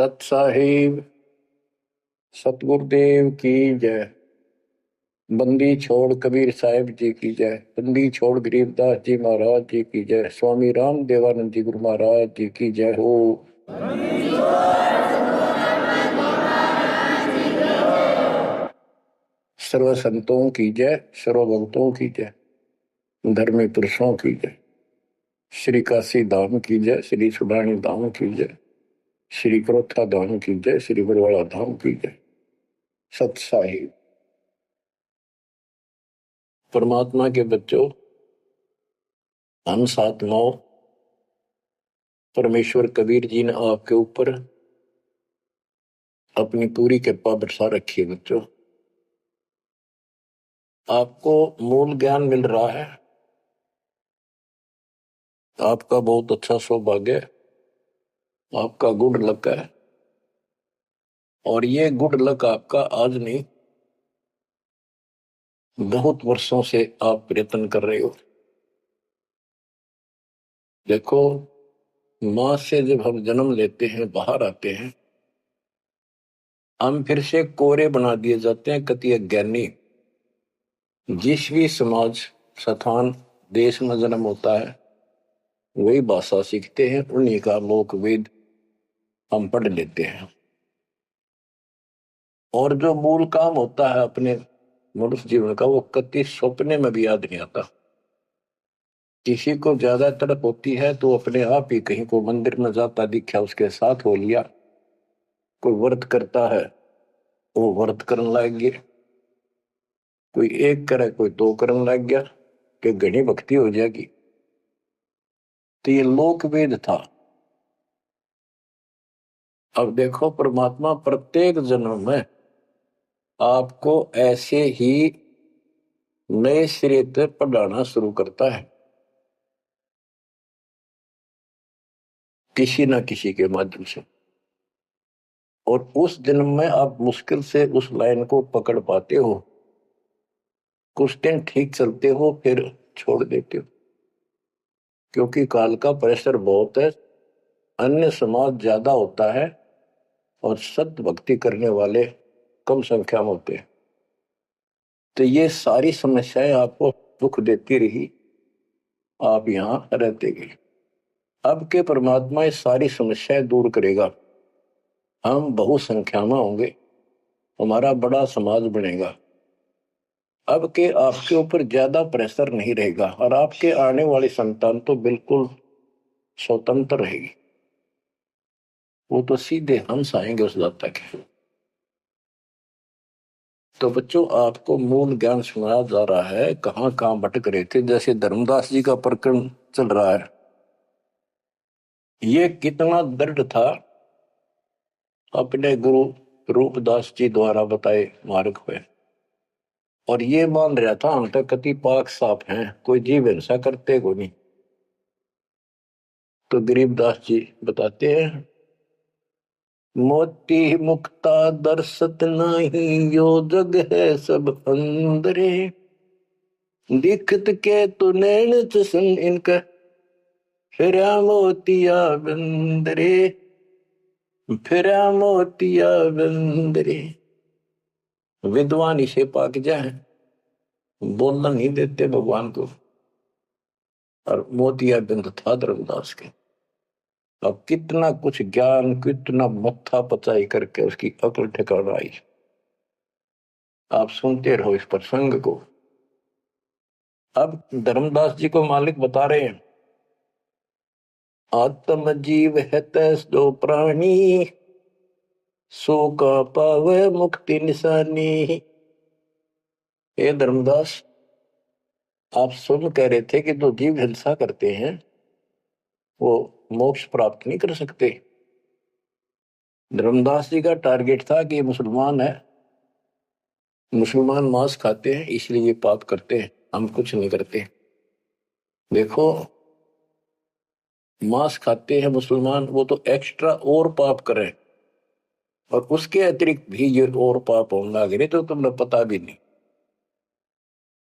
सत साहिब सतगुरुदेव की जय। बंदी छोड़ कबीर साहिब जी की जय। बंदी छोड़ गरीबदास जी महाराज जी की जय। स्वामी राम देवानंद जी गुरु महाराज जी की जय हो। सर्व संतों की जय, सर्व भक्तों की जय, धर्मी पुरुषों की जय। श्री काशी धाम की जय, श्री सुडानी धाम की जय, श्री क्रोथा धाम की जय, श्री बरवाड़ा धाम की जय। सत साहिब। परमात्मा के बच्चों, हम आत्माओं, परमेश्वर कबीर जी ने आपके ऊपर अपनी पूरी कृपा बरसा रखी है। बच्चों, आपको मूल ज्ञान मिल रहा है। आपका बहुत अच्छा सौभाग्य है, आपका गुड लक है। और ये गुड लक आपका आज नहीं, बहुत वर्षों से आप प्रयत्न कर रहे हो। देखो, मां से जब हम जन्म लेते हैं, बाहर आते हैं, हम फिर से कोरे बना दिए जाते हैं, कति अज्ञानी। जिस भी समाज, स्थान, देश में जन्म होता है, वही भाषा सीखते हैं, उन्हीं का लोक वेद हम पढ़ लेते हैं। और जो मूल काम होता है अपने मनुष्य जीवन का, वो कति सपने में भी याद नहीं आता। किसी को ज्यादा तड़प होती है तो अपने आप ही कहीं को मंदिर में जाता दिखा, उसके साथ हो लिया। कोई व्रत करता है, वो व्रत करने लग गया। कोई एक करे, कोई दो करने लग गया कि घनी भक्ति हो जाएगी। तो ये लोक वेद था। अब देखो, परमात्मा प्रत्येक जन्म में आपको ऐसे ही नए सिरे से पढ़ाना शुरू करता है, किसी न किसी के माध्यम से। और उस जन्म में आप मुश्किल से उस लाइन को पकड़ पाते हो। कुछ दिन ठीक चलते हो, फिर छोड़ देते हो, क्योंकि काल का प्रेशर बहुत है, अन्य समाज ज्यादा होता है और सत्य भक्ति करने वाले कम संख्या में होते हैं। तो ये सारी समस्याएं आपको दुख देती रही, आप यहां रहते गए। अब के परमात्मा ये सारी समस्याएं दूर करेगा। हम बहुसंख्या में होंगे, हमारा बड़ा समाज बनेगा। अब के आपके ऊपर ज्यादा प्रेशर नहीं रहेगा, और आपके आने वाली संतान तो बिल्कुल स्वतंत्र रहेगी। वो तो सीधे हंस आएंगे उस दाता के। तो बच्चों, आपको मूल ज्ञान सुनाया जा रहा है। कहां कहां भटक रहे थे, जैसे धर्मदास जी का प्रकरण चल रहा है। ये कितना दृढ़ था, अपने गुरु रूपदास जी द्वारा बताए मार्ग पे। और ये मान रहा था हम तो कति पाक साफ हैं, कोई जीव हिंसा करते को नहीं। तो गरीबदास जी बताते हैं, मोती मुक्ता दर्शत नहीं, यो जग है सब अंदरे। दिखत के तो नैन चसन इनका, फिरा मोतिया बंदरे, फिरा मोतिया बंदरे। विद्वान इसे पाक जाए, बोलना नहीं देते भगवान को। और मोतिया बिंद था धर्मदास के। अब कितना कुछ ज्ञान, कितना मत्था पचाई करके उसकी अकल ठिकाना आई। आप सुनते रहो इस प्रसंग को। अब धर्मदास जी को मालिक बता रहे हैं, आत्म जीव है तैस दो प्राणी, सो का पावे मुक्ति निशानी। हे धर्मदास, आप स्वयं कह रहे थे कि जो जीव हिंसा करते हैं वो मोक्ष प्राप्त नहीं कर सकते। धर्मदास जी का टारगेट था कि मुसलमान है, मुसलमान मांस खाते हैं इसलिए ये पाप करते हैं, हम कुछ नहीं करते। देखो, मांस खाते हैं मुसलमान, वो तो एक्स्ट्रा और पाप करें, और उसके अतिरिक्त भी ये और पाप होने लगे तो तुम्हें पता भी नहीं।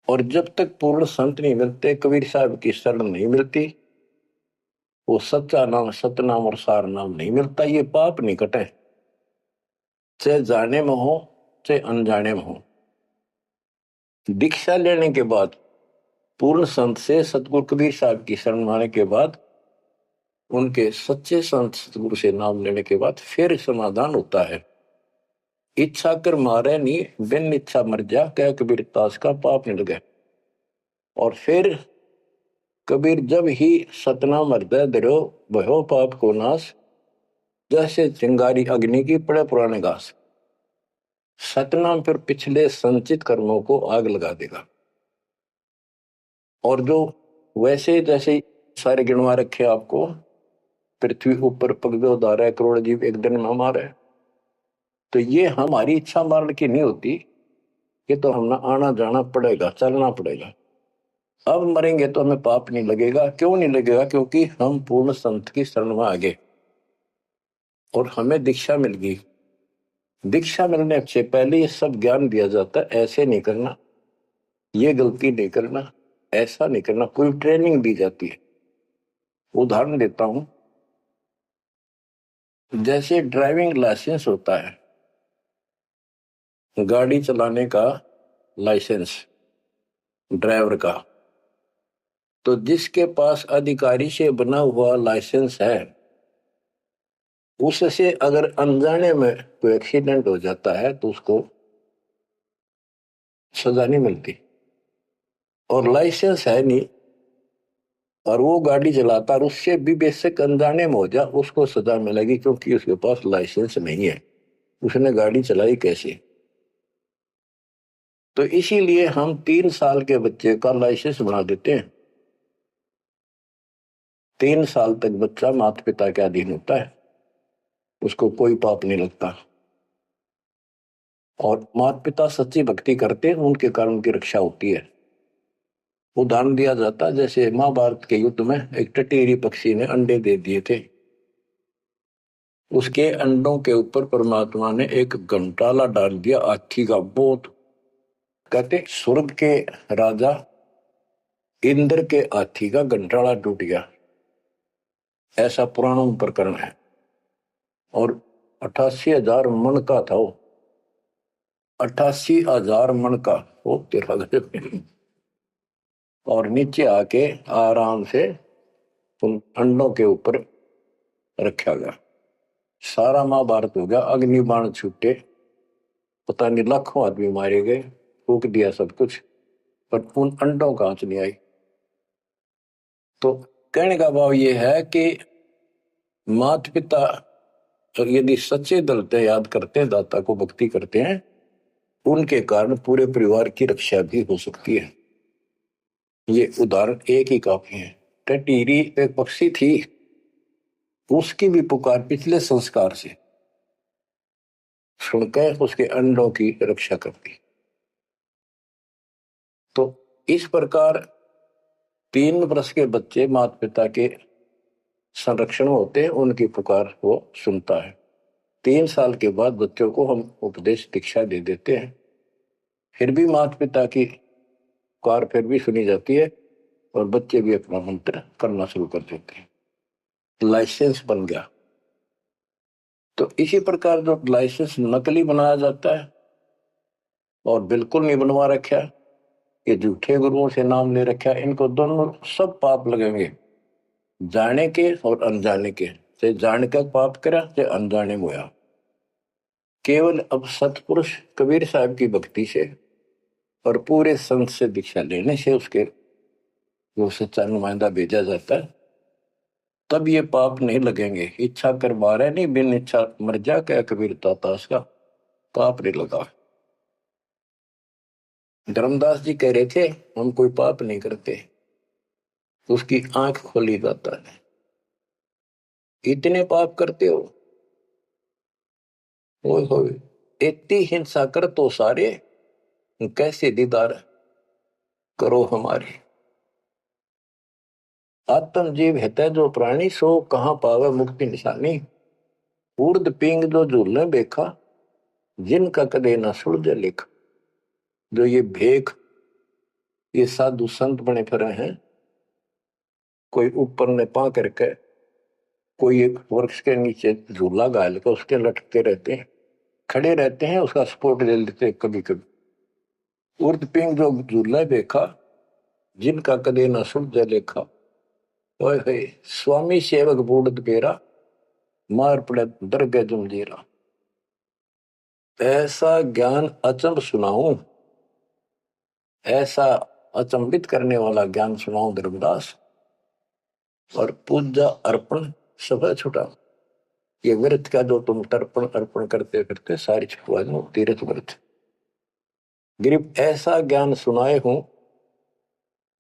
और जब तक पूर्ण संत नहीं मिलते, कबीर साहब की शरण नहीं मिलती, वो सच्चा नाम, सतनाम और सार नाम नहीं मिलता। ये पाप नहीं कटे, चाहे जाने में हो चाहे अनजाने में हो। दीक्षा लेने के बाद, पूर्ण संत से सतगुरु कबीर साहब की शरण आने के बाद, उनके सच्चे संत सतगुरु से नाम लेने के बाद फिर समाधान होता है। इच्छा कर मारे नहीं, बिन इच्छा मर जा, क्या कबीर दास का पाप नहीं लगे। और फिर कबीर जब ही सतनाम हृदय धरो, भयो पाप को नाश, जैसे चिंगारी अग्नि की पड़े पुराने घास। सतनाम फिर पिछले संचित कर्मों को आग लगा देगा। और जो वैसे जैसे सारे गिनवा रखे आपको, पृथ्वी ऊपर पग उदार है, करोड़ जीव एक दिन में हमारे, तो ये हमारी इच्छा मारने की नहीं होती। ये तो हमें आना जाना पड़ेगा, चलना पड़ेगा। अब मरेंगे तो हमें पाप नहीं लगेगा। क्यों नहीं लगेगा? क्योंकि हम पूर्ण संत की शरण में आ गए और हमें दीक्षा मिल गई। दीक्षा मिलने से पहले ये सब ज्ञान दिया जाता है, ऐसे नहीं करना, ये गलती नहीं करना, ऐसा नहीं करना, कोई ट्रेनिंग दी जाती है। उदाहरण देता हूं, जैसे ड्राइविंग लाइसेंस होता है, गाड़ी चलाने का लाइसेंस ड्राइवर का, तो जिसके पास अधिकारी से बना हुआ लाइसेंस है, उससे अगर अनजाने में कोई एक्सीडेंट हो जाता है तो उसको सजा नहीं मिलती। और लाइसेंस है नहीं और वो गाड़ी चलाता और उससे भी बेशक अनजाने में हो जा, उसको सजा मिलेगी, क्योंकि उसके पास लाइसेंस नहीं है, उसने गाड़ी चलाई कैसे। तो इसीलिए हम 3 साल के बच्चे का लाइसेंस बना देते हैं। 3 साल तक बच्चा माता पिता के अधीन होता है, उसको कोई पाप नहीं लगता। और माता पिता सच्ची भक्ति करते हैं, उनके कारण उनकी रक्षा होती है। उदाहरण दिया जाता, जैसे महाभारत के युद्ध में एक टटीरी पक्षी ने अंडे दे दिए थे, उसके अंडों के ऊपर परमात्मा ने एक घंटाला डाल दिया हाथी का। बहुत कहते स्वर्ग के राजा इंद्र के हाथी का घंटाला टूट गया, ऐसा पुराणों में प्रकरण है। और 88,000 मन का था वो, 88,000 मन का वो तेरा गजब। और नीचे आके आराम से उन अंडों के ऊपर रखा गया। सारा महाभारत हो गया, अग्नि बाण छूटे, पता नहीं लाखों आदमी मारे गए, फूक दिया सब कुछ, पर उन अंडों का आंच नहीं आई। तो कहने का भाव ये है कि माता पिता यदि सच्चे दिल से याद करते हैं, दाता को भक्ति करते हैं, उनके कारण पूरे परिवार की रक्षा भी हो सकती है। ये उदाहरण एक ही काफी है। टटीरी एक पक्षी थी, उसकी भी पुकार पिछले संस्कार से सुनकर उसके अंडों की रक्षा करती। तो इस प्रकार 3 वर्ष के बच्चे माता पिता के संरक्षण होते हैं, उनकी पुकार वो सुनता है। 3 साल के बाद बच्चों को हम उपदेश दीक्षा दे देते हैं, फिर भी माता पिता की पुकार फिर भी सुनी जाती है और बच्चे भी अपना मंत्र करना शुरू कर देते हैं। लाइसेंस बन गया। तो इसी प्रकार जो लाइसेंस नकली बनाया जाता है और बिल्कुल नहीं बनवा रखा, ये झूठे गुरुओं से नाम ले रखा, इनको दोनों सब पाप लगेंगे, जाने के और अनजाने के। चाहे जान का पाप करा चाहे अनजाने में हुआ। केवल अब सतपुरुष कबीर साहब की भक्ति से और पूरे संत से दीक्षा लेने से उसके जो सच्चा नुमाइंदा भेजा जाता है, तब ये पाप नहीं लगेंगे। इच्छा कर मारे नहीं, बिन इच्छा मर जा, क्या कबीर दास का पाप नहीं लगा। धर्मदास जी कह रहे थे हम कोई पाप नहीं करते, उसकी आंख खोली जाता है। इतने पाप करते हो, ओए इतनी हिंसा कर तो सारे, कैसे दीदार करो हमारी। आत्म जीव है जो प्राणी, सो कहां पावे मुक्ति निशानी। ऊर्द पिंग जो झूलने बेखा, जिनका कदे न सुलझे लिख। जो ये भेख, ये साधु संत बने फिरे हैं, कोई ऊपर ने पा करके कोई एक वृक्ष के नीचे झूला गाल के उसके लटकते रहते हैं, खड़े रहते हैं, उसका सपोर्ट ले लेते हैं कभी कभी। उर्द पिंग जो झूला देखा, जिनका कदे न सुरज लेखा, ओए होए स्वामी सेवक बूढ़ पेरा, मार पड़े दरगह जमजीरा। ऐसा ज्ञान अचंब सुनाऊं, ऐसा अचंबित करने वाला ज्ञान सुनाऊं धर्मदास, और पूजा अर्पण सब छुटा। ये व्रत का जो तुम तर्पण अर्पण करते करते सारी छुटवा दो, तीर्थ व्रत। गरीब ऐसा ज्ञान सुनाए हूं,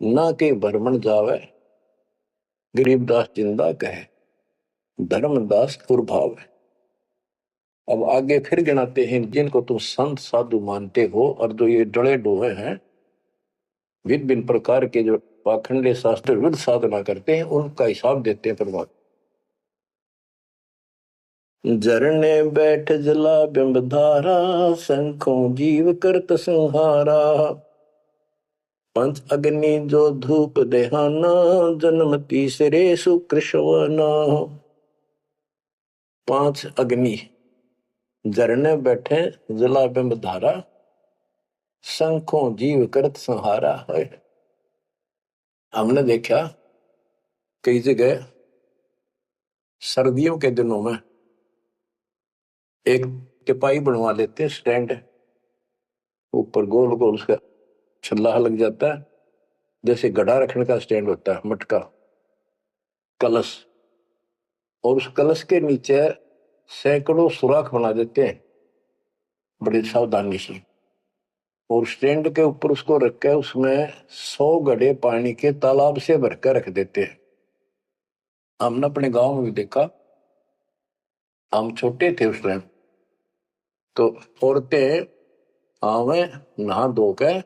ना कि भ्रमण जावे, गरीबदास जिंदा कहे, धर्मदास दुर्भाव है। अब आगे फिर गिनाते हैं, जिनको तुम संत साधु मानते हो और जो ये डले डोहे हैं, भिन्न भिन्न प्रकार के जो पाखंडे शास्त्र विरुद्ध साधना करते हैं, उनका हिसाब देते हैं परमात्मा। झरने बैठ जला बिंब धारा, शंखों जीव करत संहारा। पंच अग्नि जो धूप देहाना, जन्म तीसरे सुकृष्वना। पांच अग्नि झरने बैठे जला बिंब धारा, शंखों जीव करत संहारा है। हमने देखा कई जगह सर्दियों के दिनों में एक टिपाई बनवा लेते हैं, स्टैंड ऊपर गोल गोल उसका छल्ला लग जाता है, जैसे गड्ढा रखने का स्टैंड होता है, मटका कलश, और उस कलश के नीचे सैकड़ों सुराख बना देते हैं बड़ी सावधानी से, और स्टैंड के ऊपर उसको रख के उसमें 100 घड़े पानी के तालाब से भरकर रख देते हैं। हमने अपने गांव में भी देखा, हम छोटे थे उस टाइम, तो औरतें आवे नहा धो के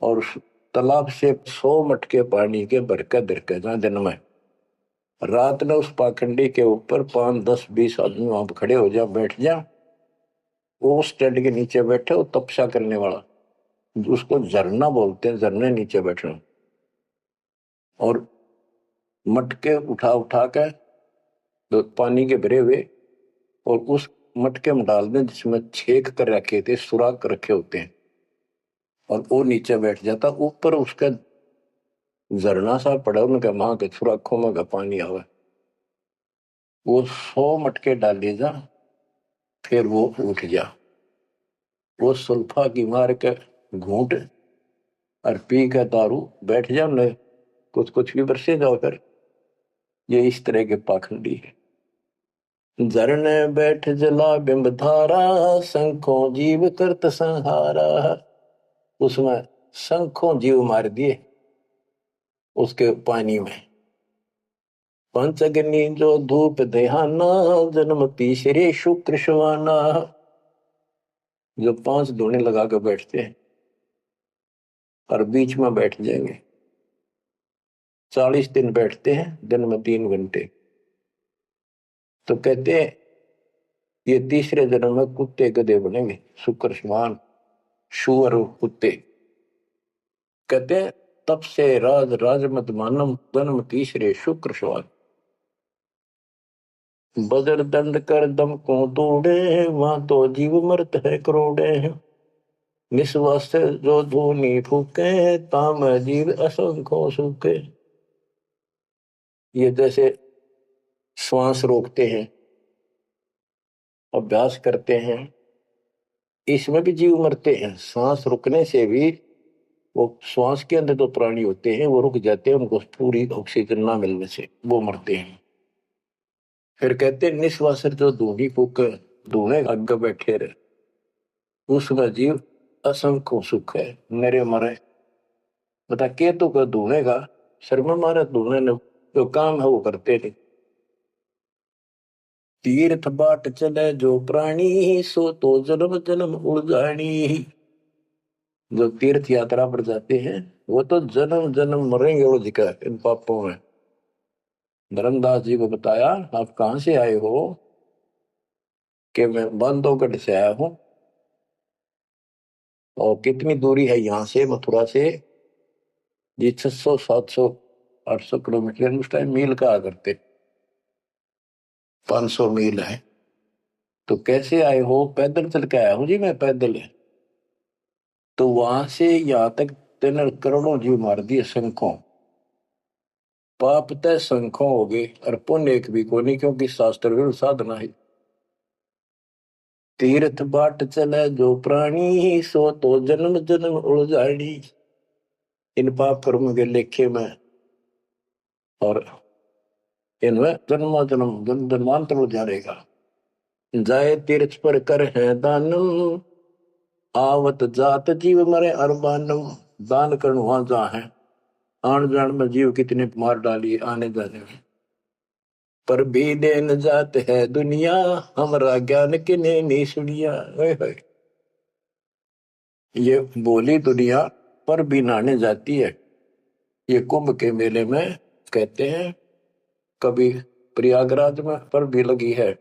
और उस तालाब से 100 मटके पानी के भरकर धरकर जहां दिन में रात में उस पाखंडी के ऊपर 5, 10, 20 आदमी वहां पर खड़े हो जा, बैठ जा, वो स्टैंड के नीचे बैठे, वो तपस्या करने वाला, उसको झरना बोलते हैं, झरने नीचे बैठना, और मटके उठा उठा के तो पानी के भरे हुए, और उस मटके में डाल दें जिसमें छेक कर रखे थे, सुराख कर रखे होते हैं, और वो नीचे बैठ जाता, ऊपर उसका झरना सा पड़ा, उनका वहां के सुराखों में का पानी आवे, वो 100 मटके डाले जा, फिर वो उठ जा, वो सुल्फा की मार के घूंट और पी के दारू बैठ जाओ न, कुछ कुछ भी बरसे जाओ फिर। ये इस तरह के पाखंडी है। झरने बैठ जला बिंब धारा, शंखों जीव करत संहारा। उसमें शंखों जीव मार दिए उसके पानी में। पंच अग्नि जो धूप देहाना, जन्म तीसरे शुक्र शवाना। जो 5 धूने लगा कर बैठते हैं और बीच में बैठ जाएंगे, 40 दिन बैठते हैं, दिन में 3 घंटे, तो कहते हैं ये तीसरे जन्म में कुत्ते गधे बनेंगे, शुक्र समान शुअर कुत्ते। कहते हैं तब से राज राज मत मानम, जन्म तीसरे शुक्र समान। बजर दंड कर दम को तोड़े, वहां तो जीव मरत है करोड़े। निस्वास जो धूनी फूके, ताम जीव असंख्यों सूखे। ये जैसे श्वास रोकते हैं, अभ्यास करते हैं, इसमें भी जीव मरते हैं। सांस रुकने से भी वो श्वास के अंदर जो प्राणी होते हैं वो रुक जाते हैं, उनको पूरी ऑक्सीजन ना मिलने से वो मरते हैं। फिर कहते हैं निश्वास जो धूनी फूक धूने आगे बैठे रहे, उसका जीव असंख्य सुख है, मेरे मरे बता के तो कर धूने का शर्मा मारे, धूने ने जो काम है वो करते नहीं। तीर्थ बाट चले जो प्राणी, सो तो जन्म जन्म उड़। जो तीर्थ यात्रा पर जाते हैं वो तो जन्म जन्म मरेंगे वो दिखा इन पापों में। धर्मदास जी को बताया आप कहां से आए हो, कि मैं बांधवगढ़ से आया हूं। और कितनी दूरी है यहाँ से मथुरा से, ये 600, 700, 800 किलोमीटर उस टाइम मील कहा करते। 500 मील है। तो कैसे आए हो? पैदल चल के आया हूं जी मैं, पैदल। तो वहां से यहां तक 3 करोड़ों जीव मार दिए शंखों। पाप तय शंखों हो गए और पुण्य एक भी को नहीं, क्योंकि शास्त्र विरुद्ध साधना है। तीर्थ बाट चले जो प्राणी, सो तो जन्म जन्म उलझाड़ी। इन पाप कर्म के लेखे में और इनमें जन्म जन्म जन्मांतर उजारेगा। जाए तीर्थ पर कर है दानम, आवत जात जीव मरे अरबानम। दान करना वहां जहाँ है, आन जान में जीव कितने मार डालिए आने जाने में। पर भी देन जात है दुनिया, हमरा ज्ञान किने नहीं सुनिया। ये बोली दुनिया पर भी नहाने जाती है। ये कुंभ के मेले में कहते हैं, कभी प्रयागराज में पर भी लगी है,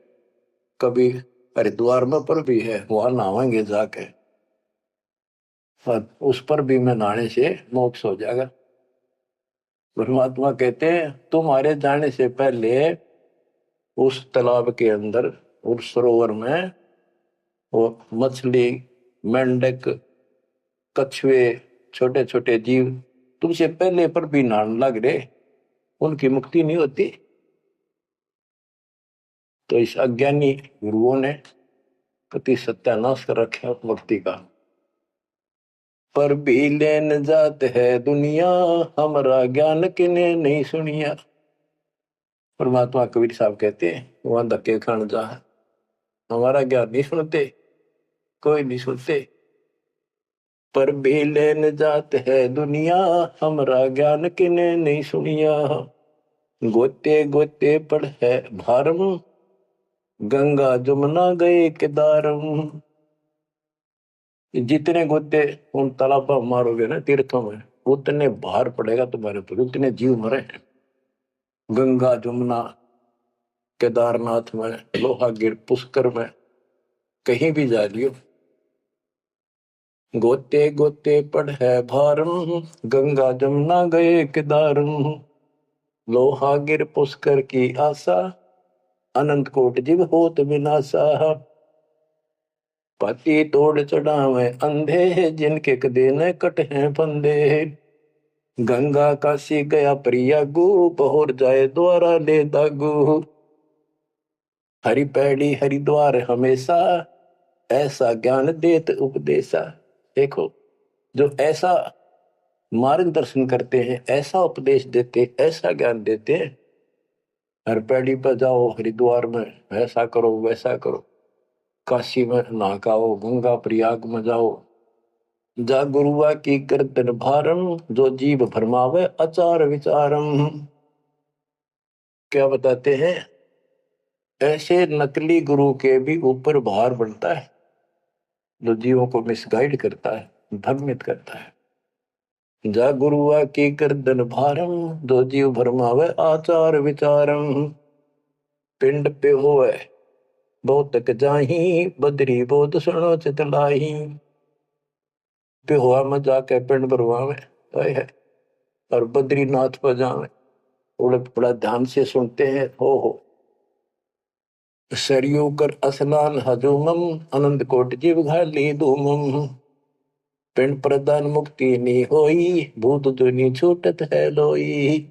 कभी हरिद्वार में पर भी है, वहां नहावेंगे जाके और उस पर भी में नहाने से मोक्ष हो जाएगा। परमात्मा कहते हैं तुम्हारे जाने से पहले उस तालाब के अंदर, उस सरोवर में वो मछली, मेंढक, कछुए, छोटे छोटे जीव तुमसे पहले पर भी नहाने लग रहे, उनकी मुक्ति नहीं होती। तो इस अज्ञानी गुरुओं ने कति सत्यानाश कर रखा मुक्ति का। पर भी लेन जात है दुनिया, हमारा ज्ञान किने नहीं सुनिया। परमात्मा कबीर साहब कहते हैं वहां धक्के खान जा, हमारा ज्ञान नहीं सुनते, कोई नहीं सुनते। पर भी लेन जात है दुनिया, हमारा ज्ञान किने नहीं सुनिया। गोते गोते पड़ है भारम, गंगा जमुना गए केदारम। जितने गोते उन तालाब मारोगे ना तीर्थों में, उतने भार पड़ेगा तुम्हारे ऊपर, उतने जीव मरे। गंगा जमुना, केदारनाथ में, लोहागिर, पुष्कर में, कहीं भी जा लियो, गोते गोते पड़ है भारम, गंगा जमुना गए केदारम। लोहागिर पुष्कर की आशा, अनंत कोट जीव होत विनाशा। पति तोड़ चढ़ावे अंधे, जिनके कदे न कट हैं फंदे। गंगा काशी गया प्रियागु, पहुर जाए द्वारा ले दागु। हरि पैड़ी हरिद्वार हमेशा, ऐसा ज्ञान देत उपदेशा। देखो, जो ऐसा मार्गदर्शन करते हैं, ऐसा उपदेश देते, ऐसा ज्ञान देते हैं। हर पैड़ी पर जाओ, हरिद्वार में ऐसा करो वैसा करो, काशी में नहाओ, गंगा प्रयाग में जाओ। जा गुरुआ की कीर्तन भारम, जो जीव भरमावे आचार विचारम। क्या बताते हैं? ऐसे नकली गुरु के भी ऊपर भार बनता है, जो जीवों को मिसगाइड करता है, भ्रमित करता है। जा गुरुआ की कीर्तन भारम, जो जीव भरमावे आचार विचारम। पिंड पे होवे बहुत तक जाही, बदरी बोध सुनो चितलाई। पे हुआ में जाके पिंड भरवावे है और बद्रीनाथ पर जावे, बड़े बड़ा ध्यान से सुनते हैं। हो सरयू कर असनान हजूमम, अनंत कोट जीव घाली धूमम। पिंड प्रदान मुक्ति नी होई, भूत दुनी छूटत है लोई।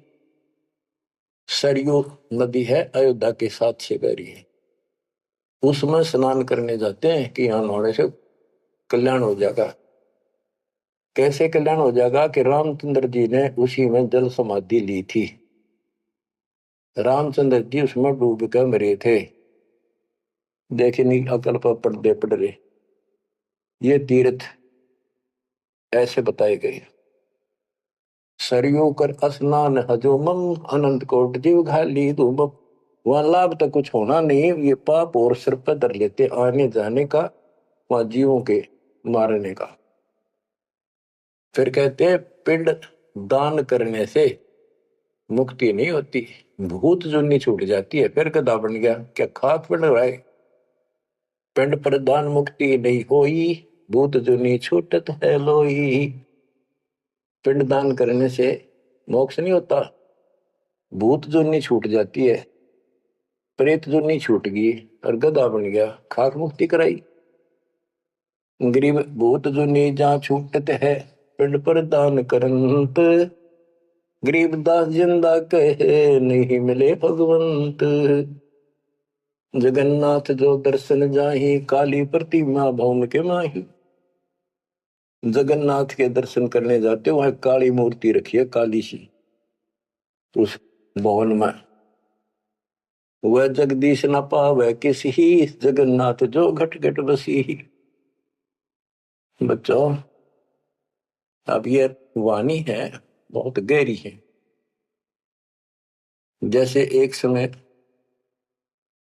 सरयू नदी है अयोध्या के साथ से गहरी है, उसमें स्नान करने जाते हैं कि यहाँ नहाने से कल्याण हो जाएगा। कैसे कल्याण हो जाएगा? कि रामचंद्र जी ने उसी में जल समाधि ली थी। रामचंद्र जी उसमें डूब कर मरे थे, देखे नहीं अकल पर पड़े पड़ रहे। ये तीर्थ ऐसे बताए गए। सरयू कर स्नान हजूमम, अनंत कोट जीव घाली धूमम। वहां लाभ तो कुछ होना नहीं, ये पाप और सिर पर धर लेते आने जाने का, वहां जीवों के मारने का। फिर कहते हैं पिंड दान करने से मुक्ति नहीं होती, भूत जुन्नी छूट जाती है। फिर गधा बन गया, क्या खाक पड़ रहा है? पिंड प्रदान मुक्ति नहीं होई, भूत जुनी छूटत है लोई। पिंड दान करने से मोक्ष नहीं होता, भूत जुनी छूट जाती है। प्रेत जुनी छूट गई और गधा बन गया, खाक मुक्ति कराई। गरीब भूत जुनी जहाँ छूटत है, पिंड पर दान करंत। गरीब दास जिंदा कहे, नहीं मिले भगवंत। जगन्नाथ जो दर्शन जाहि, काली प्रतिमा भौम के माही। जगन्नाथ के दर्शन करने जाते हो, वहां काली मूर्ति रखी है, काली सी उस भवन में। वह जगदीश न पावे किसी, जगन्नाथ जो घट घट बसी। बच्चों, अब ये वाणी है बहुत गहरी है। जैसे एक समय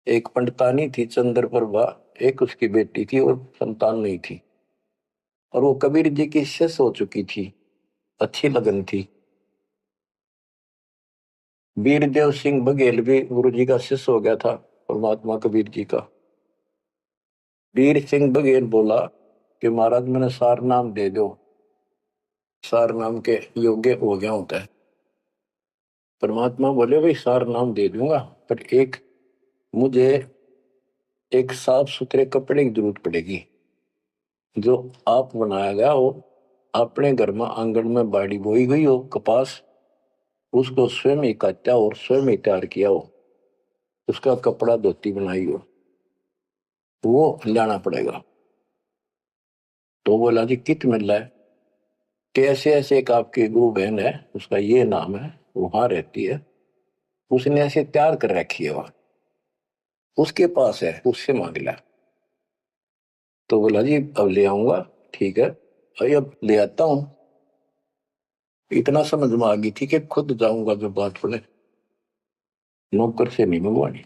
एक पंडितानी थी चंद्रप्रभा, एक उसकी बेटी थी और संतान नहीं थी, और वो कबीर जी की शिष्य हो चुकी थी, अच्छी लगन थी। वीरदेव सिंह बघेल भी गुरु जी का शिष्य हो गया था, परमात्मा कबीर जी का। वीर सिंह बघेल बोला कि महाराज मैंने सार नाम दे दो, सार नाम के योग्य हो गया होता है। परमात्मा बोले भाई सार नाम दे दूंगा, पर एक मुझे एक साफ सुथरे कपड़े की जरूरत पड़ेगी, जो आप बनाया गया हो, अपने घर में आंगन में बाड़ी बोई गई हो कपास, उसको स्वयं ही काटा और स्वयं ही तैयार किया हो, उसका कपड़ा धोती बनाई हो, वो लाना पड़ेगा। तो बोला जी कित मिल रहा है? कि ऐसे ऐसे एक आपकी गुरु बहन है, उसका ये नाम है, वहां रहती है, उसने ऐसे तैयार कर रखी है, वहां उसके पास है, उससे मांग ला। तो बोला जी अब ले आऊंगा, ठीक है भाई अब ले आता हूं। इतना समझ में आ गई थी कि खुद जाऊंगा जो बात बोले, नौकर से नहीं मंगवानी।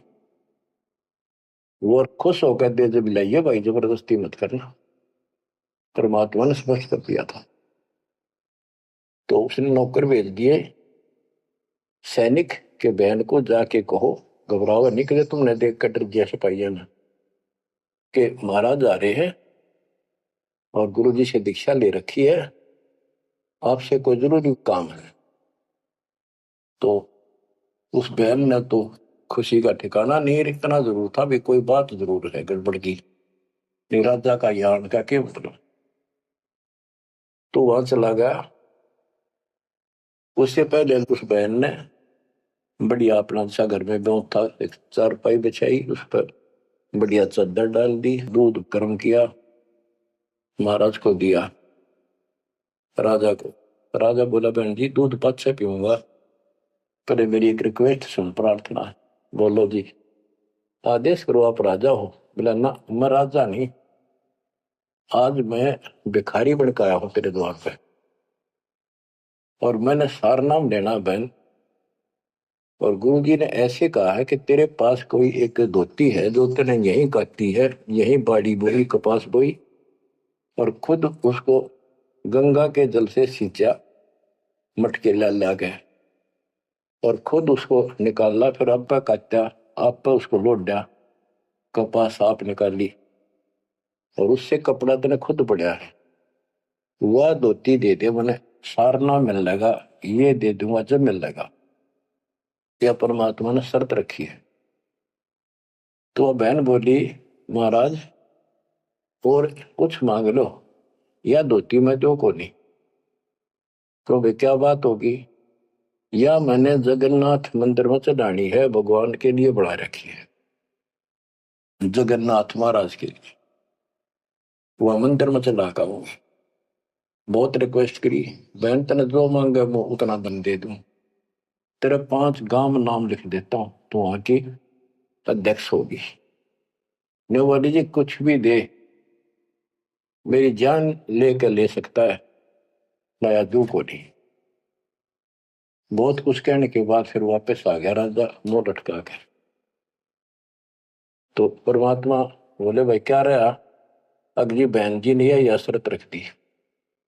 वो खुश होकर दे जब लाइए भाई, जबरदस्ती मत करना, परमात्मा ने स्पष्ट कर दिया था। तो उसने नौकर भेज दिए, सैनिक के बहन को जाके कहो घबराओ निकले, तुमने देख कर डर दिया सिपाहियों ने कि महाराज आ रहे हैं और गुरु जी से दीक्षा ले रखी है, आपसे कोई जरूरी काम है। तो उस बहन ने तो खुशी का ठिकाना नहीं, इतना जरूर था भी कोई बात जरूर है गड़बड़ की, राजा का यान का क्या मतलब। तो वहां चला गया। उससे पहले उस बहन ने बढ़िया अपना सा घर में बहुत था, एक चारपाई बिछाई, उस पर बढ़िया चादर डाल दी, दूध गर्म किया, महाराज को दिया, राजा को। राजा बोला बहन जी दूध पद से पीऊंगा, पहले मेरी एक रिक्वेस्ट सुन, प्रार्थना है। बोलो जी। आदेश करो, आप राजा हो? बोला ना मैं राजा नहीं, आज मैं भिखारी बन के आया हूं तेरे द्वार पे, और मैंने सार नाम लेना बहन, और गुरु जी ने ऐसे कहा है कि तेरे पास कोई एक धोती है जो तेने यहीं काटी है, यहीं बाड़ी बोई कपास बोई, और खुद उसको गंगा के जल से सींचा मटके ला ला के, और खुद उसको निकाला, फिर आप पे काटा, आप पे उसको लोट दिया, कपास आप निकाली, और उससे कपड़ा तेने खुद बढ़िया है, वह धोती दे दे, मैंने सारना मिल लगा, ये दे दूंगा जब मिल लगा। क्या परमात्मा ने शर्त रखी है। तो वह बहन बोली महाराज और कुछ मांग लो, या धोती में दो को नहीं। तो वे क्या बात होगी? या मैंने जगन्नाथ मंदिर में चढ़ानी है, भगवान के लिए बढ़ा रखी है, जगन्नाथ महाराज के लिए, वह मंदिर में चढ़ा का हूं। बहुत रिक्वेस्ट करी, बहन तेने जो मांगे मैं उतना दम दे दूं, तेरे 5 गांव नाम लिख देता हूं, तो वहां की अध्यक्ष होगी। ने वाली जी कुछ भी दे, मेरी जान लेकर ले सकता है, नया दू को नहीं। बहुत कुछ कहने के बाद फिर वापस आ गया राजा मुंह लटका कर। तो परमात्मा बोले भाई क्या रहा? अगली बहन जी ने यह शर्त रख दी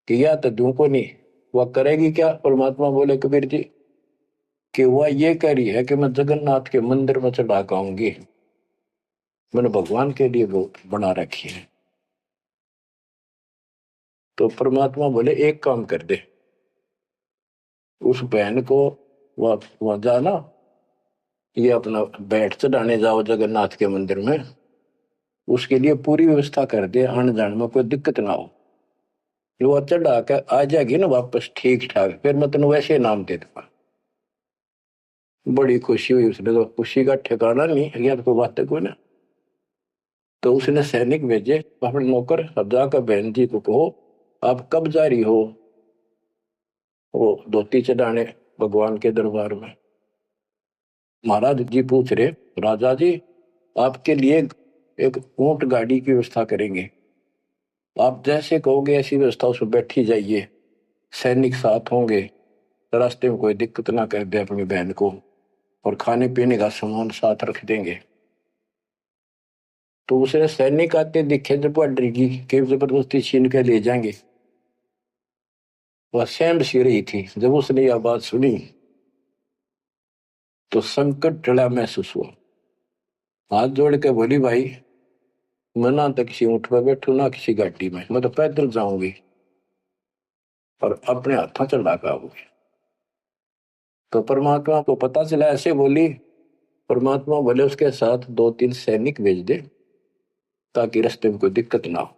कि या तो दू को नहीं, वह करेगी क्या? परमात्मा बोले कबीर जी कि वह ये कह रही है कि मैं जगन्नाथ के मंदिर में चढ़ा के आऊंगी, मैंने भगवान के लिए वो बना रखी है। तो परमात्मा बोले एक काम कर दे, उस बहन को वहां जाना ये अपना बैठ चढ़ाने जाओ जगन्नाथ के मंदिर में, उसके लिए पूरी व्यवस्था कर दे, आने जाने में कोई दिक्कत ना हो। वो चढ़ा कर आ जाएगी ना वापस ठीक ठाक, फिर मैं तेन वैसे नाम दे दूंगा। बड़ी खुशी हुई उसने, तो खुशी का ठिकाना नहीं है, तो बात कोई ना। तो उसने सैनिक भेजे अपने नौकर, अब जाकर बहन जी को कहो आप कब जा रही हो वो धोती चढ़ाने भगवान के दरबार में। महाराज जी पूछ रहे, राजा जी आपके लिए एक ऊंट गाड़ी की व्यवस्था करेंगे, आप जैसे कहोगे ऐसी व्यवस्था उसमें बैठी जाइए, सैनिक साथ होंगे, रास्ते में कोई दिक्कत ना कर दे अपनी बहन को, और खाने पीने का सामान साथ रख देंगे। तो उसने सैनिक आते दिखे जब वह डरगी कि जबरदस्ती छीन के ले जाएंगे। वह सहम सी रही थी, जब उसने यह बात सुनी तो संकट टला महसूस हुआ। हाथ जोड़ के बोली, भाई मैं ना तो किसी ऊंट पर बैठू ना किसी गाड़ी में, मैं तो पैदल जाऊंगी और अपने हाथों चढ़ा के आऊंगी। तो परमात्मा को पता चला, ऐसे बोली। परमात्मा बोले उसके साथ दो तीन सैनिक भेज दे ताकि रास्ते में कोई दिक्कत ना हो।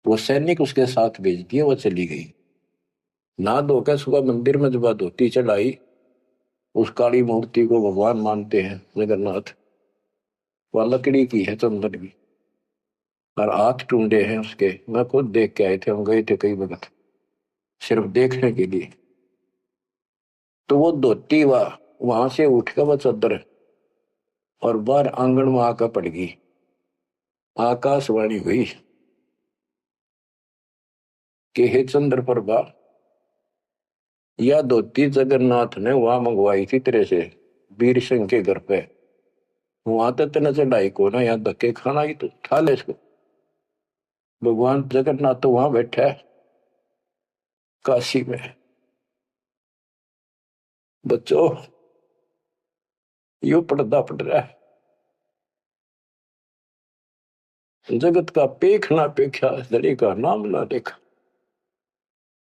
वो सैनिक उसके साथ भेज दिए, वो चली गई। ना धोकर सुबह मंदिर में जब धोती चढ़ाई, उस काली मूर्ति को भगवान मानते हैं जगन्नाथ, वह लकड़ी की है, चंदन की, और हाथ टूंडे हैं उसके। मैं खुद देख के आए थे, हम गए थे कई वक्त सिर्फ देखने के लिए। तो वो धोती वहां से उठ कर वह चद्दर और बाहर आंगन में आकर पड़ गई। आकाशवाणी हुई कि हे चंद्र प्रभा, यह धोती जगन्नाथ ने वहां मंगवाई थी तेरे से, वीर सिंह के घर पे। वहां तो तेने चढ़ाई को ना, यहाँ धक्के खाना ही, तो उठा ले इसको। भगवान जगन्नाथ तो वहां बैठा है काशी में। बच्चों यो पर्दा पड़ रहा है, जगत का पेख ना पेखा, धड़ी का नाम ना देखा।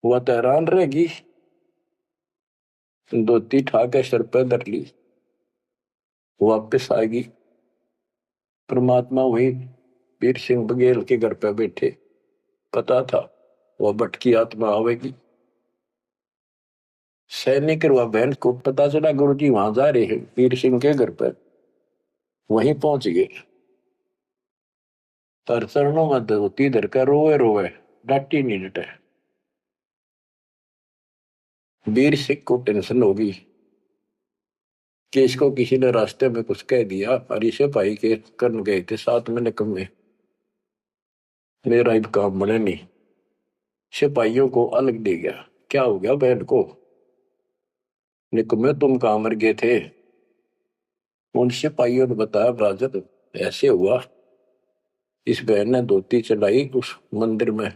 वह तो हैरान रहेगी। धोती ठाके सर पे धर ली, वापिस आएगी। परमात्मा वही वीर सिंह बघेल के घर पे बैठे, पता था वह भटकी आत्मा आवेगी। सैनिक और वह बहन को पता चला गुरु जी वहां जा रहे हैं वीर सिंह के घर पर, वहीं पहुंच गए। पर चरणों में धोती धर कर रोए रोए, डांटी नहीं डटे। वीर सिंह को टेंशन होगी कि इसको किसी ने रास्ते में कुछ कह दिया, और इसे भाई के कर्म गए थे साथ में निकम्मे, मेरा अब काम बने नहीं। सिपाहियों को अलग दे गया, क्या हो गया बहन को, निकम्मे तुम कहां मर गए थे। उन सिपाहियों ने बताया, राजन ऐसे हुआ, इस बहन ने धोती चलाई उस मंदिर में,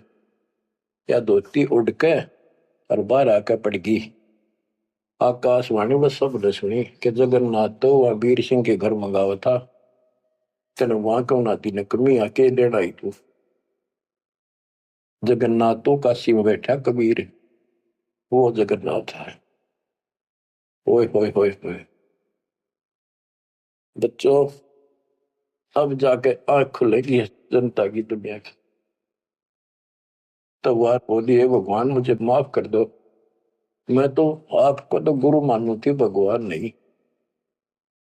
या धोती उड़ के और बाहर आकर पड़ गई। आकाशवाणी में सब ने सुनी कि जगन्नाथ तो वह वीर सिंह के घर मंगावा था, तेने वहां क्यों नाती ने कमी आके लेना आई तू। जगन्नाथ तो काशी में बैठा कबीर, वो जगन्नाथ है। ओए होए होए होए। बच्चों अब जाके आंख खुलेगी जनता की, दुनिया की। तो वह बोली, है भगवान मुझे माफ कर दो, मैं तो आपको तो गुरु मानू थी, भगवान नहीं।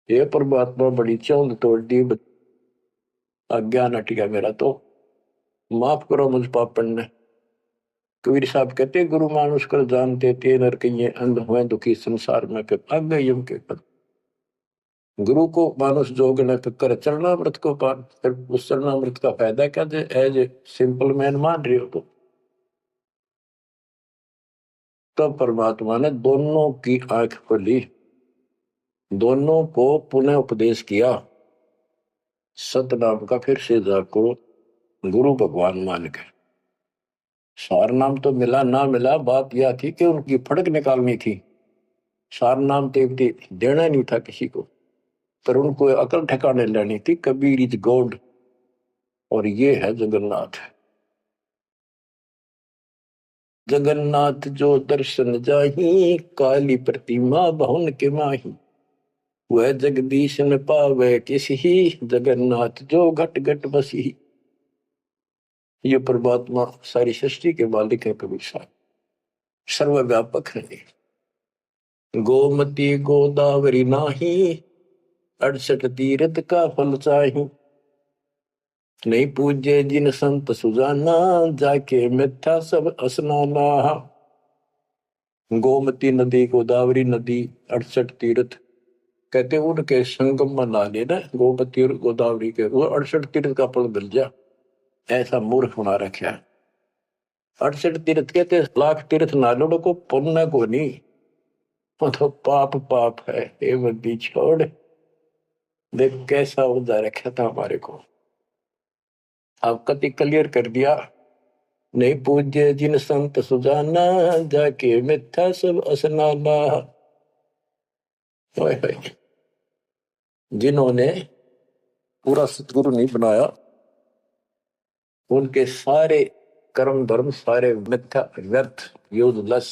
ये परमात्मा बड़ी चौंध तोड़ दी, अज्ञान हट गया मेरा, तो माफ करो मुझ पापन ने। कबीर साहब कहते, गुरु मानुष कर जानते थे नर कहिए अंध हुए दुखी संसार में, फिर अग यम के पद। गुरु को मानुष जोग न कर चरणामृत को पान, फिर उस चरणामृत का फायदा क्या, एज ए सिंपल मैन मान रहे हो तो। तब परमात्मा ने दोनों की आंख खोली, दोनों को पुनः उपदेश किया, सतनाम का फिर से जाको गुरु भगवान मान के। सार नाम तो मिला ना मिला, बात यह थी कि उनकी फड़क निकालनी थी। सार नाम देवती देना नहीं था किसी को, पर उनको अकल ठिकाने लेनी थी। कबीर इज गॉड, और ये है जगन्नाथ। जगन्नाथ जो दर्शन जाही, काली प्रतिमा बहुन के माही। वह जगदीश न पावे किसी, जगन्नाथ जो घट घट बसी। ये परमात्मा सारी सृष्टि के मालिक है कबीर साहब, सर्वव्यापक है। गोमती गोदावरी नाही, 68 तीर्थ का फल चाही। नहीं पूजे जिन संत सुजाना, जाके मिथ्या सब स्नाना। गोमती नदी, गोदावरी नदी, 68 तीर्थ, कहते उनके संगम में नहा लेना गोमती और गोदावरी के, वो 68 तीर्थ का फल मिल जा। ऐसा मूर्ख बना रखा है। 68 तीर्थ कहते लाख तीर्थ नालों को पुण्य को नहीं, वो तो पाप पाप है। ये बंदी छोड़, देख कैसा उदा रखा था हमारे को। अब कति क्लियर कर दिया। नहीं पूज्य जिन संत सुजाना, जाके मिथ्या सब स्नाना। जिन्होंने पूरा सतगुरु नहीं बनाया, उनके सारे कर्म धर्म सारे मिथ्या व्यर्थ यूजलेस।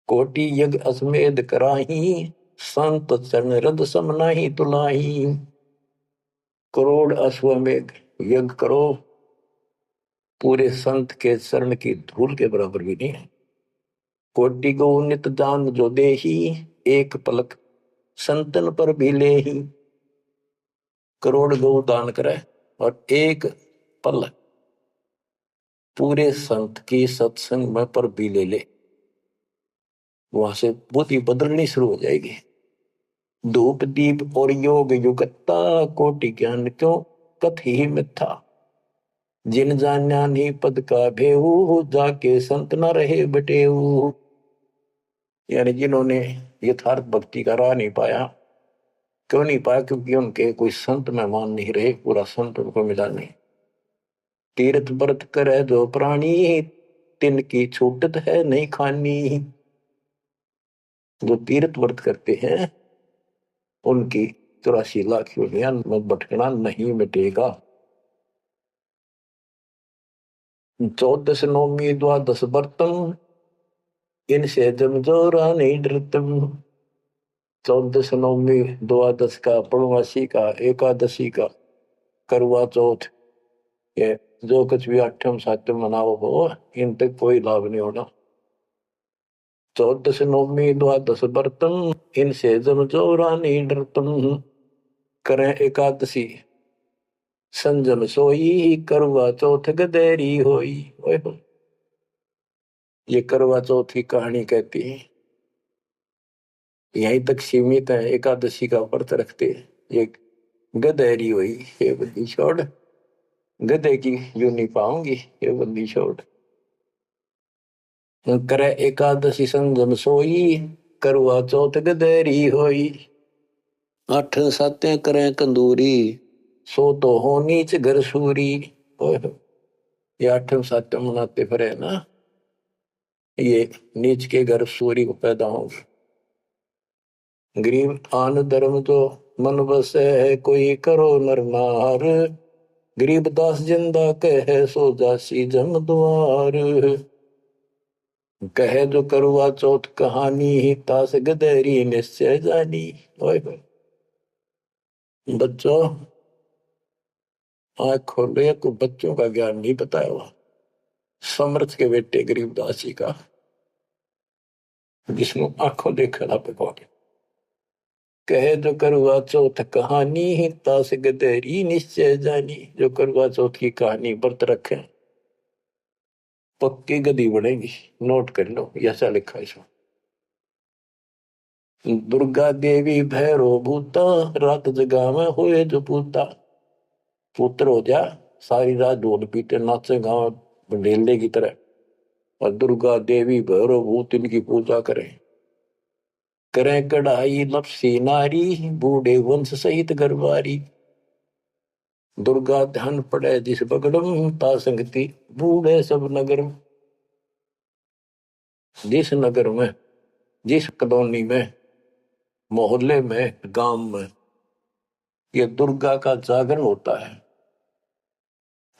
कोटि यज्ञ अश्वमेध कराही, संत चरण रद सम नाही तुलाही। करोड़ अश्वमेध यज्ञ करो, पूरे संत के चरण की धूल के बराबर भी नहीं है। कोटि गौ नित दान जो देही, एक पलक संतन पर भी लेही। करोड़ गौ दान करे और एक पल पूरे संत की सत्संग में पर भी ले ले, वहां से बुद्धि बदलनी शुरू हो जाएगी। धूप दीप और योग युगता, कोटि ज्ञान क्यों कथ ही मिथ्या। जिन जान्या नहीं पद का भेऊ, जाके संत न रहे बटेऊ। यानी जिन्होंने यथार्थ भक्ति का राह नहीं पाया। क्यों नहीं पाया? क्योंकि उनके कोई संत मेहमान नहीं रहे, पूरा संत उनको मिला नहीं। तीर्थ व्रत करे जो प्राणी, तिनकी छूटत है नहीं खानी। जो तीर्थ व्रत करते हैं उनकी 84 लाख योनियां में भटकना नहीं मिटेगा। 14 नौमी द्वादश व्रतम, इनसे जमजोरा नहीं डरतम। 14 नौमी द्वादश का, पूर्णमासी का, एकादशी का, करवा चौथ, ये जो कुछ भी आठम सातम मनाओ हो, इन तक कोई लाभ नहीं होना। 14 नौमी द्वादश व्रतम, इनसे जमजोरा नहीं डरतम। करें एकादशी संजम सोई, करवा चौथ गदेरी होई। ये करवा चौथ की कहानी कहती है, यहीं तक सीमित है। एकादशी का व्रत रखते ये गदेरी हुई, ये बंदी छोड़, गधे की यूं नहीं पाऊंगी, ये बंदी छोड़। करे एकादशी संजम सोई, करवा चौथ गदेरी होई। 8 सातें करें कंदूरी, सो तो हो नीच घर सूरी। ये 8 सातें मनाते फिरे ना, ये नीच के घर सूरी को पैदा होंगे। गरीब आन धर्म तो मन बसे है, कोई करो नर नार। गरीब दास जिंदा कहे, सो जासी जम द्वार। कहे जो करवा चौथ कहानी, ही तास गदेरी निश्चय जानी। बच्चों आँख खोलो, को बच्चों का ज्ञान नहीं बताया हुआ। समर्थ के बेटे गरीबदास जी का, जिसमें आंखों देखा ना पे पहुंचे। कहे जो करवा चौथ कहानी, ही तास गदेरी निश्चय जानी। जो करवा चौथ की कहानी व्रत रखे पक्की गदी बनेगी। नोट कर लो, ऐसा लिखा है इसमें। दुर्गा देवी भैरो भूता, रात जगा में हुए जो पूता। पुत्र हो जा, सारी रात ढोल पीटे नाचे गाँव ढेले की तरह, और दुर्गा देवी भैरो भूत इनकी पूजा करें। करें कढ़ाई लपसी नारी, बूढ़े वंश सहित गरबारी। दुर्गा ध्यान पड़े जिस बगड़म, ता संगति बूढ़े सब नगर। जिस नगर में, जिस कॉलोनी में, मोहल्ले में, गांव में ये दुर्गा का जागरण होता है,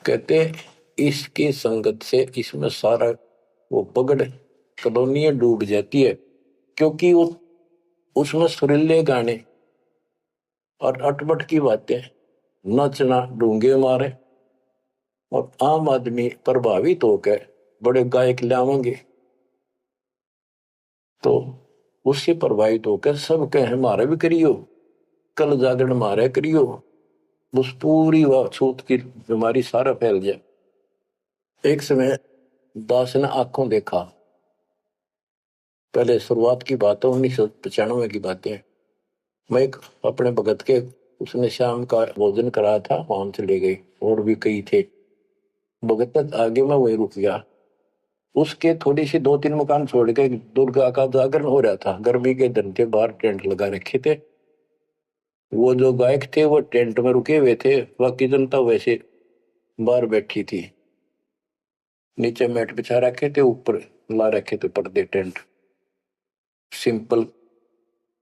कहते इसकी संगत से इसमें सारा वो पगड़ कॉलोनियां डूब जाती है। क्योंकि वो उसमें सुरीले गाने और अटपट की बातें, नचना, डूंगे मारे, और आम आदमी प्रभावित होकर बड़े गायक लावेंगे तो उससे प्रभावित होकर सब कहे हमारे भी करियो, कल जागरण मारे करियो, उस पूरी वह छूत की बीमारी सारा फैल जाए। एक समय दास ने आंखों देखा, पहले शुरुआत की बात है, 1995 की बातें हैं। मैं एक अपने भगत के, उसने शाम का भोजन कराया था, वहां चले गए, और भी कई थे भगत तक आगे, मैं वही रुक गया। उसके थोड़ी सी 2-3 मकान छोड़ के दुर्गा का जागरण हो रहा था, गर्मी के दिन थे, बाहर टेंट लगा रखे थे। वो जो गायक थे वो टेंट में रुके हुए थे, बाकी जनता वैसे बाहर बैठी थी, नीचे मैट बिछा रखे थे, ऊपर ला रखे थे पर्दे, टेंट सिंपल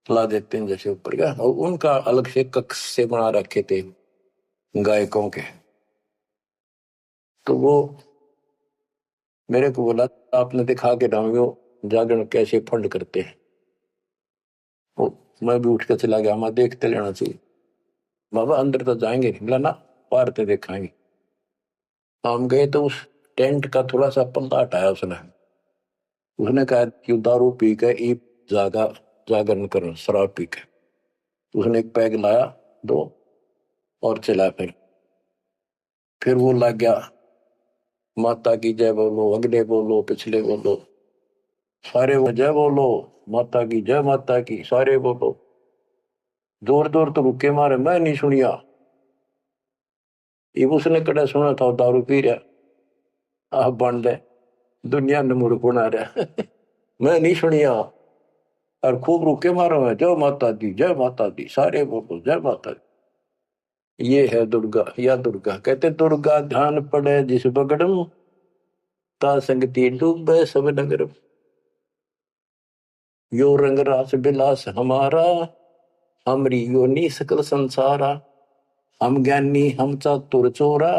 ला देते हैं जैसे ऊपर का, और उनका अलग से कक्ष से बना रखे थे गायकों के। तो वो मेरे को बोला, आपने दिखा के डांगियो जागरण कैसे फंड करते हैं। वो मैं भी उठ के चला गया, मैं देखते लेना चाहिए बाबा, अंदर तो जाएंगे नहीं, बोला ना बाहर तो देखाएंगे। हम गए तो उस टेंट का थोड़ा सा पल्ला हटाया उसने। उसने कहा कि दारू पी के ई जागा जागरण करो, शराब पी के। उसने एक पैग लाया, दो, और चला। फिर वो लग गया, माता की जय बोलो, अगले बोलो, पिछले बोलो, सारे वो जय बोलो, माता की जय, माता की, सारे बोलो। जोर जोर तो रुके मारे, मैं नहीं सुनिया। ये उसने कड़ा सुना था, दारू पी रहा, आप बन दे दुनिया ने मूर्ख बना रहा। मैं नहीं सुनिया, और खूब रुके मारो, मैं जय माता दी, जय माता दी, सारे बोलो जय माता दी। ये है दुर्गा, या दुर्गा कहते, दुर्गा ध्यान पड़े जिस बगड़म, ता संगति डूबे सब नगर। यो रंग रास बिलास हमारा, हमरी योनि सकल संसारा। हम ज्ञानी हम चातुर चोरा,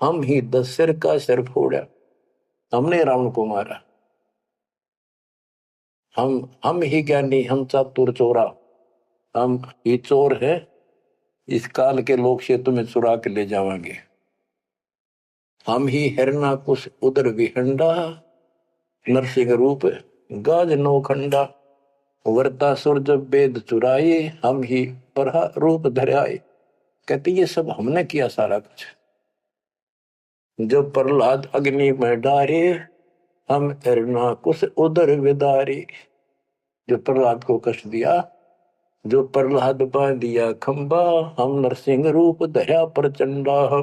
हम ही 10 सिर का सिर फोड़ा। हमने रावण को मारा, हम ही ज्ञानी हम चातुर चोरा, हम ही चोर है, इस काल के लोग से तुम्हें चुरा के ले जावांगे। हम ही हिरणा कुश उदर विहंडा, नरसिंह रूप गाज नौखंडा। वर्ता सुर जब वेद चुराए, हम ही परहा रूप धराए। कहते ये सब हमने किया सारा कुछ। जब प्रहलाद अग्नि में डारे, हम हिरणा कुश उदर विदारे। जो प्रहलाद को कष्ट दिया, जो प्रहलाद बांध दिया खंबा, हम नरसिंह रूप धरा प्रचंडा।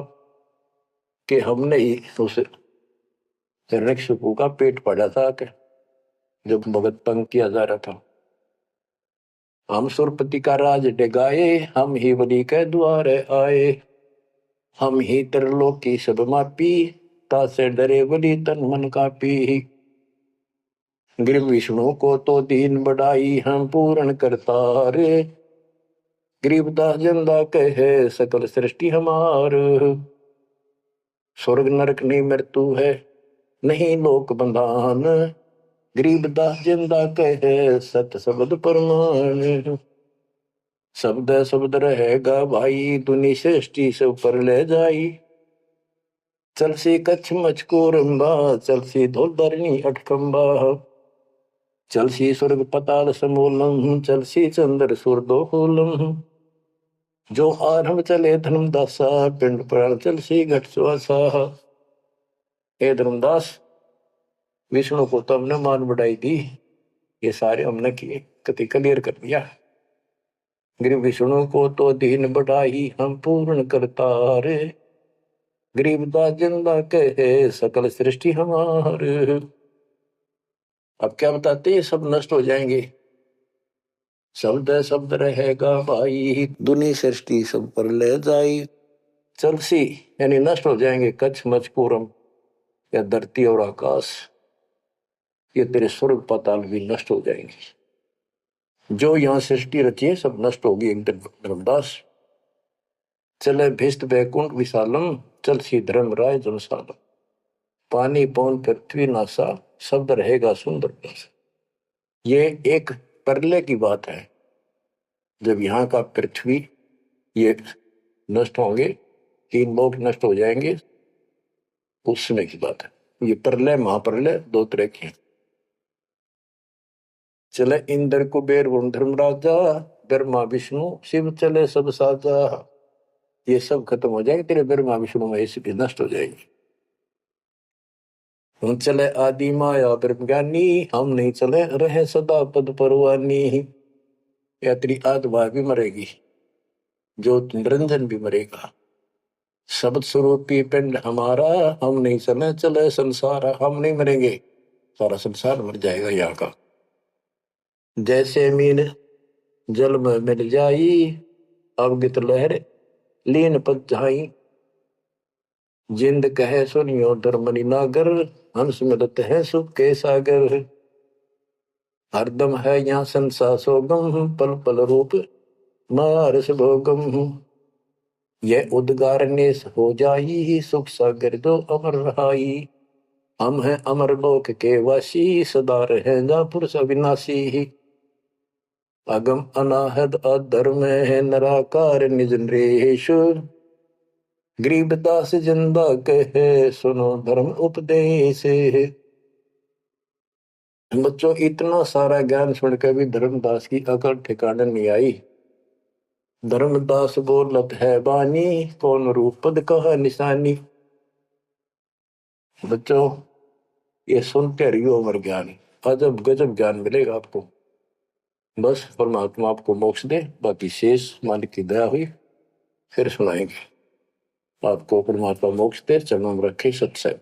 कि हमने ही उस हिरण्यकशिपु का पेट फाड़ा था, कि जब भगत पंग किया जा रहा था। हम सुरपति का राज डिगाए, हम ही बलि के द्वार आए। हम ही त्रिलोकी सब मापी, तासे डरे बलि तन मन कापी। गृह विष्णु को तो दीन बढ़ाई, हम पूर्ण करतार। गरीबदास जिंदा कहे सकल सृष्टि हमार। स्वर्ग नरक नहीं मृत्यु है, नहीं लोक बंधान। गरीबदास जिंदा कहे सत शब्द प्रमाण। शब्द शब्द रहेगा भाई, दुनि सृष्टि से ऊपर ले जाई। चल सी कच्छ मचको रंबा, चल सी धोल धरनी अटकंबा। चल सी स्वर्ग पताल समूलम, चल सी चंद्र सूर दो होलम। जो आरंभ चले धर्मदासा, पिंड प्राण चल सी घट सुआसा। हे धर्मदास, विष्णु को तो हमने मान बढ़ाई दी, ये सारे हमने किए, कति क्लियर कर दिया। गरीब विष्णु को तो दीन बढ़ाई, हम पूर्ण करतार। गरीबदास जिंदा कहे सकल सृष्टि हमार। अब क्या बताते, ये सब नष्ट हो जाएंगे। शब्द शब्द रहेगा भाई, दुनी सृष्टि सब पर ले जाई। चलसी यानी नष्ट हो जाएंगे, कच्छ मच पूरम या धरती और आकाश, ये तेरे स्वर्ग पाताल भी नष्ट हो जाएंगे। जो यहाँ सृष्टि रची है सब नष्ट होगी एक दिन। धर्मदास चले भिष्ट बैकुंठ विशालम, चल सी धर्म राय जनसालम। पानी पौन पृथ्वी नासा, शब्द रहेगा सुंदर नासा। ये एक प्रलय की बात है, जब यहाँ का पृथ्वी ये नष्ट होंगे, 3 लोक नष्ट हो जाएंगे, उस समय की बात है। ये प्रलय महाप्रलय 2 तरह के हैं। चले इंद्र कुबेर वरुण धर्मराजा, ब्रह्मा विष्णु शिव चले सब साजा। ये सब खत्म हो जाएंगे, तेरे ब्रह्मा विष्णु महेश भी नष्ट हो जाएंगे। हम चले आदि माया ब्रह्म ज्ञानी, हम नहीं चले रहे सदा पद परवानी। या तेरी आत्मा भी मरेगी, जो निरंजन भी मरेगा। शब्द स्वरूपी पिंड हमारा, हम नहीं चले चले संसार। हम नहीं मरेंगे, सारा संसार मर जाएगा यहाँ का। जैसे मीन जल में मिल जाई, अवगित लहर लीन पद जाई। जिंद कहे सुनियो धर्मनि नागर, हंस मिलत है सुख के सागर। हरदम है यहाँ संसार सोगम, पल पल रूप मारस भोगम। यह उद्गार ने हो जाई, सुख सागर जो अमर रहाई। हम हैं अमर लोक के वासी, सदा रहेगा पुरुष अविनाशी। अगम अनाहद अधर्म है निराकार निज नरेश। गरीबदास जिंदा कहे सुनो धर्म उपदेश। बच्चों, इतना सारा ज्ञान सुनकर भी धर्मदास की अकल ठिकाने नहीं आई। धर्मदास बोलत है बानी, कौन रूप पद कहा निशानी। बच्चों, ये सुनते रहियो अमर ज्ञान, अजब गजब ज्ञान मिलेगा आपको। बस परमात्मा आपको मोक्ष दे, बाकी शेष मालिक की दया हुई फिर सुनाएंगे। आपको परमात्मा मोक्ष दे, चरणों में रखे सत्संग।